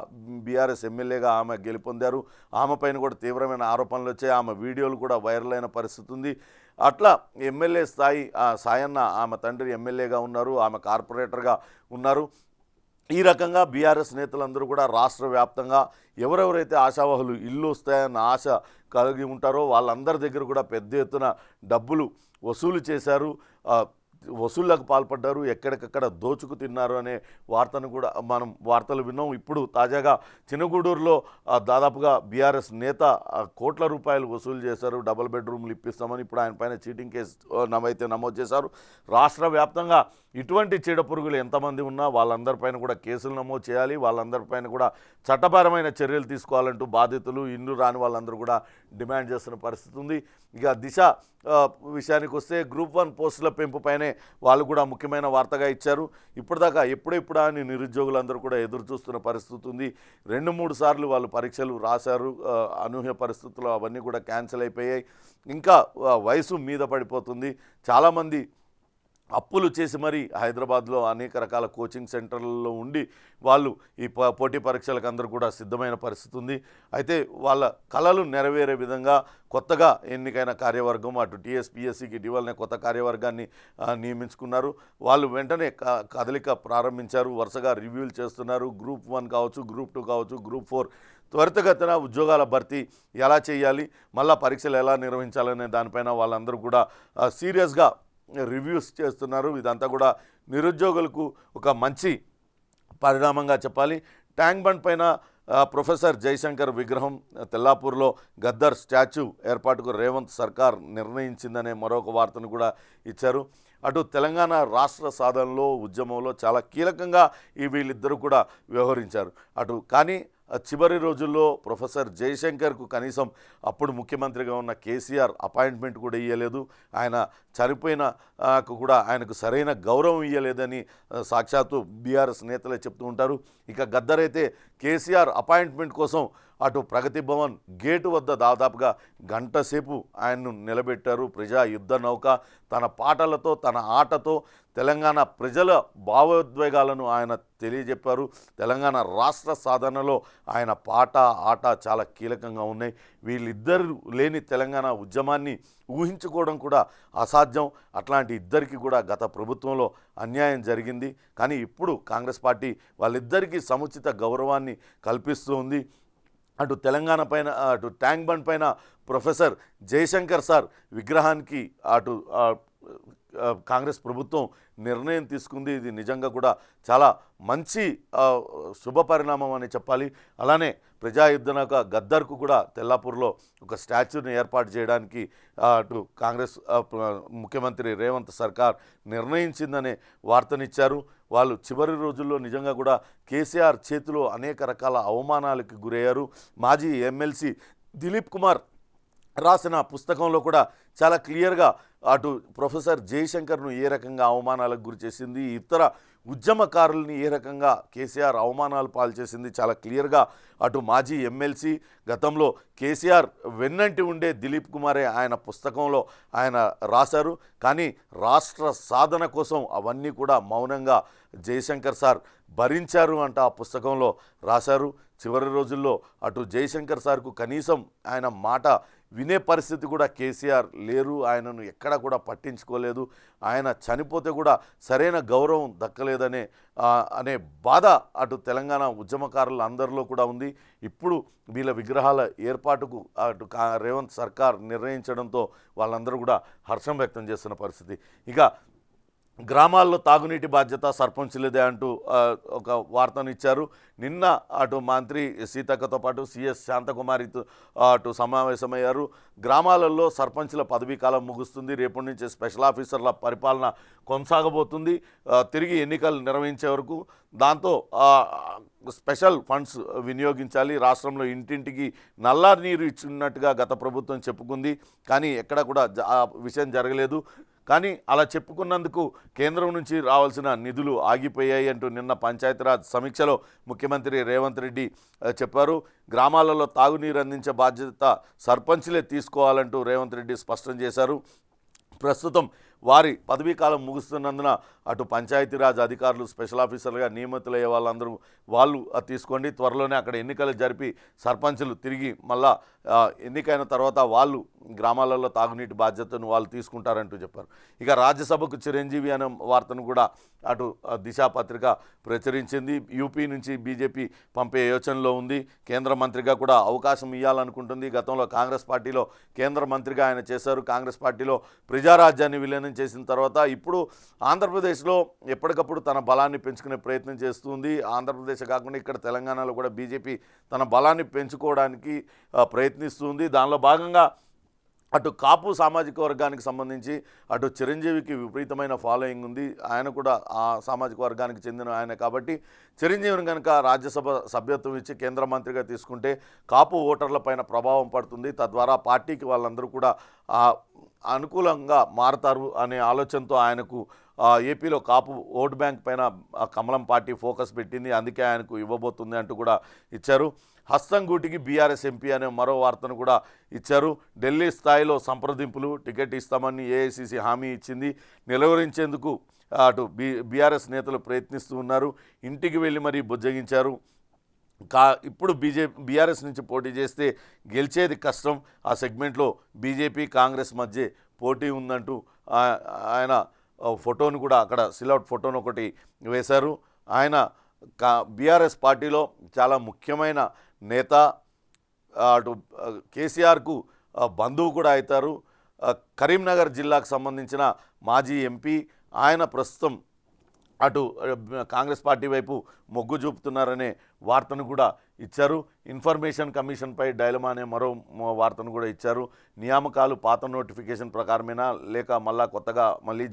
బీఆర్ఎస్ ఎమ్మెల్యేగా ఆమె గెలుపొందారు. ఆమె పైన కూడా తీవ్రమైన ఆరోపణలు వచ్చాయి. ఆమె వీడియోలు కూడా వైరల్ అయిన పరిస్థితి ఉంది. అట్లా ఎమ్మెల్యే స్థాయి సాయన్న ఆమె తండ్రి ఎమ్మెల్యేగా ఉన్నారు, ఆమె కార్పొరేటర్గా ఉన్నారు. ఈ రకంగా బీఆర్ఎస్ నేతలందరూ కూడా రాష్ట్ర వ్యాప్తంగా ఎవరెవరైతే ఆశావాహులు ఇల్లు వస్తాయన్న ఆశ కలిగి ఉంటారో వాళ్ళందరి దగ్గర కూడా పెద్ద ఎత్తున డబ్బులు వసూలు చేశారు, వసూళ్లకు పాల్పడ్డారు, ఎక్కడికక్కడ దోచుకు తిన్నారు అనే వార్తను కూడా మనం వార్తలు విన్నాం. ఇప్పుడు తాజాగా చిన్నగూడూరులో దాదాపుగా బీఆర్ఎస్ నేత కోట్ల రూపాయలు వసూలు చేశారు. డబుల్ బెడ్రూమ్లు ఇప్పిస్తామని ఇప్పుడు ఆయన పైన చీటింగ్ కేసు నమోదు చేశారు. రాష్ట్ర వ్యాప్తంగా ఇటువంటి చీడపురుగులు ఎంతమంది ఉన్నా వాళ్ళందరిపైన కూడా కేసులు నమోదు చేయాలి, వాళ్ళందరిపైన కూడా చట్టపరమైన చర్యలు తీసుకోవాలంటూ బాధితులు ఇల్లు రాని వాళ్ళందరూ కూడా డిమాండ్ చేస్తున్న పరిస్థితి ఉంది. ఇక దిశ విషయానికి వస్తే గ్రూప్ 1 పోస్టుల పెంపుపైనే వాళ్ళు కూడా ముఖ్యమైన వార్తగా ఇచ్చారు. ఇప్పటిదాకా ఎప్పుడెప్పుడా అని నిరుద్యోగులందరూ కూడా ఎదురు చూస్తున్న పరిస్థితి ఉంది. 2-3 సార్లు వాళ్ళు పరీక్షలు రాశారు. అనూహ్య పరిస్థితుల్లో అవన్నీ కూడా క్యాన్సిల్ అయిపోయాయి. ఇంకా వయసు మీద పడిపోతుంది. చాలామంది అప్పులు చేసి మరీ హైదరాబాద్లో అనేక రకాల కోచింగ్ సెంటర్లలో ఉండి వాళ్ళు ఈ పోటీ పరీక్షలకు అందరూ కూడా సిద్ధమైన పరిస్థితి ఉంది. అయితే వాళ్ళ కళలు నెరవేరే విధంగా కొత్తగా ఎన్నికైన కార్యవర్గం అటు టీఎస్పీఎస్సీకి ఇటీవలనే కొత్త కార్యవర్గాన్ని నియమించుకున్నారు. వాళ్ళు వెంటనే కదలిక ప్రారంభించారు. వరుసగా రివ్యూలు చేస్తున్నారు. గ్రూప్ 1 కావచ్చు, గ్రూప్ 2 కావచ్చు, గ్రూప్ 4 త్వరితగతిన ఉద్యోగాల భర్తీ ఎలా చేయాలి, మళ్ళా పరీక్షలు ఎలా నిర్వహించాలనే దానిపైన వాళ్ళందరూ కూడా సీరియస్గా రివ్యూస్ చేస్తున్నారు. ఇదంతా కూడా నిరుద్యోగులకు ఒక మంచి పరిణామంగా చెప్పాలి. ట్యాంక్ బండ్ పైన ప్రొఫెసర్ జయశంకర్ విగ్రహం తెల్లాపూర్లో గద్దర్ స్టాచ్యూ ఏర్పాటుకు రేవంత్ సర్కార్ నిర్ణయించిందనే మరొక వార్తను కూడా ఇచ్చారు. అటు తెలంగాణ రాష్ట్ర సాధనలో ఉద్యమంలో చాలా కీలకంగా వీళ్ళిద్దరూ కూడా వ్యవహరించారు. కానీ చివరి రోజుల్లో ప్రొఫెసర్ జయశంకర్కు కనీసం అప్పుడు ముఖ్యమంత్రిగా ఉన్న కేసీఆర్ అపాయింట్మెంట్ కూడా ఇవ్వలేదు. ఆయన చనిపోయిన కూడా ఆయనకు సరైన గౌరవం ఇవ్వలేదని సాక్షాత్తు బీఆర్ఎస్ నేతలే చెప్తూ ఉంటారు. ఇక గద్దర్ అయితే కేసీఆర్ అపాయింట్మెంట్ కోసం అటు ప్రగతి భవన్ గేటు వద్ద దాదాపుగా గంట సేపు ఆయన్ను నిలబెట్టారు. ప్రజా యుద్ధ నౌక తన పాటలతో తన ఆటతో తెలంగాణ ప్రజల భావోద్వేగాలను ఆయన తెలియజెప్పారు. తెలంగాణ రాష్ట్ర సాధనలో ఆయన పాట ఆట చాలా కీలకంగా ఉన్నాయి. వీళ్ళిద్దరు లేని తెలంగాణ ఉద్యమాన్ని ఊహించుకోవడం కూడా అసాధ్యం. అట్లాంటి ఇద్దరికి కూడా గత ప్రభుత్వంలో అన్యాయం జరిగింది. కానీ ఇప్పుడు కాంగ్రెస్ పార్టీ వాళ్ళిద్దరికీ సముచిత గౌరవాన్ని కల్పిస్తూ ఉంది. అటు తెలంగాణ పైన అటు ట్యాంక్ బండ్ పైన ప్రొఫెసర్ జయశంకర్ సార్ విగ్రహానికి అటు కాంగ్రెస్ ప్రభుత్వం నిర్ణయం తీసుకుంది. ఇది నిజంగా కూడా చాలా మంచి శుభ పరిణామం అని చెప్పాలి. అలానే ప్రజాయుద్ధనక గద్దర్కు కూడా తెల్లాపూర్లో ఒక స్టాచ్యూని ఏర్పాటు చేయడానికి అటు కాంగ్రెస్ ముఖ్యమంత్రి రేవంత్ సర్కార్ నిర్ణయించిందనే వార్తనిచ్చారు. వాళ్ళు చివరి రోజుల్లో నిజంగా కూడా కేసీఆర్ చేతిలో అనేక రకాల అవమానాలకు గురయ్యారు. మాజీ ఎమ్మెల్సీ దిలీప్ కుమార్ రాసిన పుస్తకంలో కూడా చాలా క్లియర్గా అటు ప్రొఫెసర్ జయశంకర్ను ఏ రకంగా అవమానాలకు గురి చేసింది, ఇతర ఉద్యమకారుల్ని ఏ రకంగా కేసీఆర్ అవమానాలు పాల్చేసింది చాలా క్లియర్గా అటు మాజీ ఎమ్మెల్సీ గతంలో కేసీఆర్ వెన్నంటి ఉండే దిలీప్ కుమారే ఆయన పుస్తకంలో ఆయన రాశారు. కానీ రాష్ట్ర సాధన కోసం అవన్నీ కూడా మౌనంగా జయశంకర్ సార్ భరించారు అంట ఆ పుస్తకంలో రాశారు. చివరి రోజుల్లో అటు జయశంకర్ సార్కు కనీసం ఆయన మాట వినే పరిస్థితి కూడా కేసీఆర్ లేరు. ఆయనను ఎక్కడ కూడా పట్టించుకోలేదు. ఆయన చనిపోతే కూడా సరైన గౌరవం దక్కలేదనే అనే బాధ అటు తెలంగాణ ఉద్యమకారుల అందరిలో కూడా ఉంది. ఇప్పుడు వీళ్ళ విగ్రహాల ఏర్పాటుకు అటు రేవంత్ సర్కార్ నిర్ణయించడంతో వాళ్ళందరూ కూడా హర్షం వ్యక్తం చేస్తున్న పరిస్థితి. ఇక గ్రామాల్లో తాగునీటి బాధ్యత సర్పంచులదే అంటూ ఒక వార్తను ఇచ్చారు. నిన్న అటు మంత్రి సీతక్కతో పాటు సిఎస్ శాంతకుమారితో అటు సమావేశమయ్యారు. గ్రామాలలో సర్పంచుల పదవీ కాలం ముగుస్తుంది. రేపటి నుంచి స్పెషల్ ఆఫీసర్ల పరిపాలన కొనసాగబోతుంది తిరిగి ఎన్నికలు నిర్వహించే వరకు. దాంతో స్పెషల్ ఫండ్స్ వినియోగించాలి. రాష్ట్రంలో ఇంటింటికి నల్లా నీరు ఇచ్చినట్టుగా గత ప్రభుత్వం చెప్పుకుంది. కానీ ఎక్కడ కూడా ఆ విషయం జరగలేదు. కానీ అలా చెప్పుకున్నందుకు కేంద్రం నుంచి రావాల్సిన నిధులు ఆగిపోయాయి అంటూ నిన్న పంచాయతీరాజ్ సమీక్షలో ముఖ్యమంత్రి రేవంత్ రెడ్డి చెప్పారు. గ్రామాలలో తాగునీరు అందించే బాధ్యత సర్పంచ్లే తీసుకోవాలంటూ రేవంత్ రెడ్డి స్పష్టం చేశారు. ప్రస్తుతం వారి పదవీ కాలం ముగుస్తున్నందున అటు పంచాయతీరాజ్ అధికారులు స్పెషల్ ఆఫీసర్లుగా నియమితులయ్యే వాళ్ళందరూ వాళ్ళు తీసుకోండి. త్వరలోనే అక్కడ ఎన్నికలు జరిపి సర్పంచులు తిరిగి మళ్ళా ఎన్నికైన తర్వాత వాళ్ళు గ్రామాలలో తాగునీటి బాధ్యతను వాళ్ళు తీసుకుంటారంటూ చెప్పారు. ఇక రాజ్యసభకు చిరంజీవి అనే వార్తను కూడా అటు దిశా పత్రిక ప్రచురించింది. యూపీ నుంచి బీజేపీ పంపే యోచనలో ఉంది. కేంద్ర మంత్రిగా కూడా అవకాశం ఇవ్వాలనుకుంటుంది. గతంలో కాంగ్రెస్ పార్టీలో కేంద్ర మంత్రిగా ఆయన చేశారు. కాంగ్రెస్ పార్టీలో ప్రజారాజ్యాన్ని విలీనం చేసిన తర్వాత ఇప్పుడు ఆంధ్రప్రదేశ్లో ఎప్పటికప్పుడు తన బలాన్ని పెంచుకునే ప్రయత్నం చేస్తుంది. ఆంధ్రప్రదేశ్ కాకుండా ఇక్కడ తెలంగాణలో కూడా బీజేపీ తన బలాన్ని పెంచుకోవడానికి ప్రయత్నిస్తుంది. దానిలో భాగంగా అటు కాపు సామాజిక వర్గానికి సంబంధించి అటు చిరంజీవికి విపరీతమైన ఫాలోయింగ్ ఉంది. ఆయన కూడా ఆ సామాజిక వర్గానికి చెందిన ఆయన కాబట్టి చిరంజీవిని కనుక రాజ్యసభ సభ్యత్వం ఇచ్చి కేంద్ర మంత్రిగా తీసుకుంటే కాపు ఓటర్లపైన ప్రభావం పడుతుంది. తద్వారా పార్టీకి వాళ్ళందరూ కూడా అనుకూలంగా మారతారు అనే ఆలోచనతో ఆయనకు ఏపీలో కాపు ఓట్ బ్యాంక్ పైన కమలం పార్టీ ఫోకస్ పెట్టింది. అందుకే ఆయనకు ఇవ్వబోతుంది అంటూ కూడా ఇచ్చారు. హస్తంగూటికి బీఆర్ఎస్ ఎంపీ అనే మరో వార్తను కూడా ఇచ్చారు. ఢిల్లీ స్థాయిలో సంప్రదింపులు, టికెట్ ఇస్తామని ఏఐసీసీ హామీ ఇచ్చింది. నిలువరించేందుకు అటు బీఆర్ఎస్ నేతలు ప్రయత్నిస్తూ ఉన్నారు. ఇంటికి వెళ్ళి మరీ బుజ్జగించారు. ఇప్పుడు బీఆర్ఎస్ నుంచి పోటీ చేస్తే గెలిచేది కష్టం. ఆ సెగ్మెంట్లో బీజేపీ కాంగ్రెస్ మధ్య పోటీ ఉందంటూ ఆయన ఫోటోను కూడా అక్కడ సిలౌట్ ఫోటోను ఒకటి వేశారు. ఆయన బీఆర్ఎస్ పార్టీలో చాలా ముఖ్యమైన నేత, అటు కేసీఆర్కు బంధువు కూడా అవుతారు. కరీంనగర్ జిల్లాకు సంబంధించిన మాజీ ఎంపీ ఆయన ప్రస్తుతం అటు కాంగ్రెస్ పార్టీ వైపు మొగ్గు చూపుతున్నారనే వార్తను కూడా ఇచ్చారు. ఇన్ఫర్మేషన్ కమిషన్పై డైలమా అనే మరో వార్తను కూడా ఇచ్చారు. నియామకాలు పాత నోటిఫికేషన్ ప్రకారమేనా లేక మళ్ళీ కొత్తగా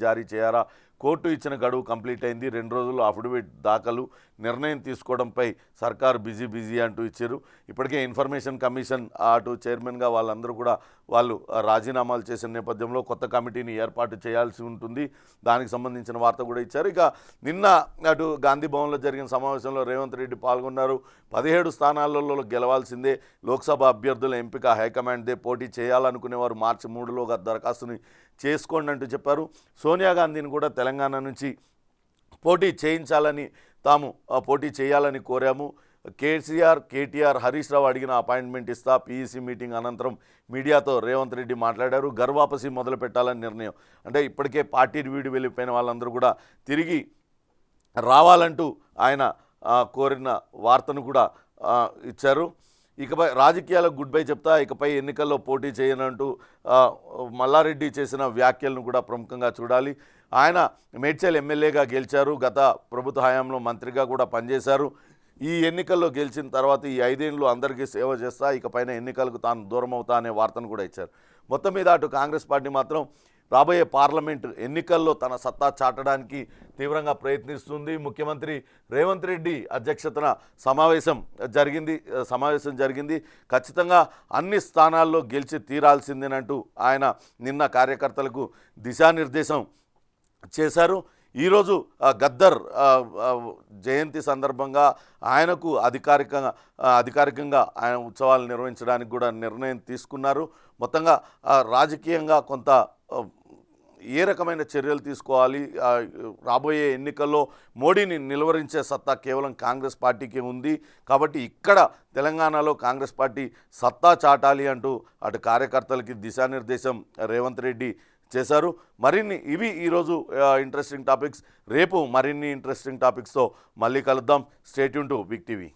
జారీ చేయారా, కోర్టు ఇచ్చిన గడువు కంప్లీట్ అయింది, 2 రోజుల్లో అఫిడవిట్ దాఖలు, నిర్ణయం తీసుకోవడంపై సర్కారు బిజీ అంటూ ఇచ్చారు. ఇప్పటికే ఇన్ఫర్మేషన్ కమిషన్ అటు చైర్మన్గా వాళ్ళందరూ కూడా వాళ్ళు రాజీనామాలు చేసిన నేపథ్యంలో కొత్త కమిటీని ఏర్పాటు చేయాల్సి ఉంటుంది. దానికి సంబంధించిన వార్త కూడా ఇచ్చారు. ఇక నిన్న అటు గాంధీ భవన్లో జరిగిన సమావేశంలో రేవంత్ రెడ్డి పాల్గొన్నారు. 17 స్థానాలలో గెలవాల్సిందే, లోక్సభ అభ్యర్థుల ఎంపిక హైకమాండ్దే, పోటీ చేయాలనుకునేవారు మార్చి 3లోగా దరఖాస్తుని చేసుకోండి అంటూ చెప్పారు. సోనియా గాంధీని కూడా తెలంగాణ నుంచి పోటీ చేయించాలని, తాము పోటీ చేయాలని కోరాము. కేటీఆర్, హరీష్ రావు అడిగిన అపాయింట్మెంట్ ఇస్తా. పీఈసీ మీటింగ్ అనంతరం మీడియాతో రేవంత్ రెడ్డి మాట్లాడారు. గర్వాపసి మొదలు పెట్టాలని నిర్ణయం. అంటే ఇప్పటికే పార్టీ వీడి వెళ్ళిపోయిన వాళ్ళందరూ కూడా తిరిగి రావాలంటూ ఆయన కోరిన వార్తను కూడా ఇచ్చారు. ఇకపై రాజకీయాలకు గుడ్ బై చెప్తా, ఇకపై ఎన్నికల్లో పోటీ చేయనంటూ మల్లారెడ్డి చేసిన వ్యాఖ్యలను కూడా ప్రముఖంగా చూడాలి. ఆయన మేడ్చల్ ఎమ్మెల్యేగా గెలిచారు, గత ప్రభుత్వ హయాంలో మంత్రిగా కూడా పనిచేశారు. ఈ ఎన్నికల్లో గెలిచిన తర్వాత ఈ 5 ఏళ్ళు అందరికీ సేవ చేస్తా, ఇకపైన ఎన్నికలకు తాను దూరం అవుతా అనే వార్తను కూడా ఇచ్చారు. మొత్తం మీద అటు కాంగ్రెస్ పార్టీ మాత్రం రాబోయే పార్లమెంటు ఎన్నికల్లో తన సత్తా చాటడానికి తీవ్రంగా ప్రయత్నిస్తుంది. ముఖ్యమంత్రి రేవంత్ రెడ్డి అధ్యక్షతన సమావేశం జరిగింది. ఖచ్చితంగా అన్ని స్థానాల్లో గెలిచి తీరాల్సిందేనంటూ ఆయన నిన్న కార్యకర్తలకు దిశానిర్దేశం చేశారు. ఈరోజు గద్దర్ జయంతి సందర్భంగా ఆయనకు అధికారికంగా ఆయన ఉత్సవాలు నిర్వహించడానికి కూడా నిర్ణయం తీసుకున్నారు. మొత్తంగా రాజకీయంగా కొంత ఏ రకమైన చర్యలు తీసుకోవాలి, రాబోయే ఎన్నికల్లో మోడీని నిలువరించే సత్తా కేవలం కాంగ్రెస్ పార్టీకి ఉంది. కాబట్టి ఇక్కడ తెలంగాణలో కాంగ్రెస్ పార్టీ సత్తా చాటాలి అంటూ అటు కార్యకర్తలకి దిశానిర్దేశం రేవంత్ రెడ్డి చేశారు. ఇవి ఈరోజు ఇంట్రెస్టింగ్ టాపిక్స్. రేపు మరిన్ని ఇంట్రెస్టింగ్ టాపిక్స్తో మళ్ళీ కలుద్దాం. Stay tune to Big TV.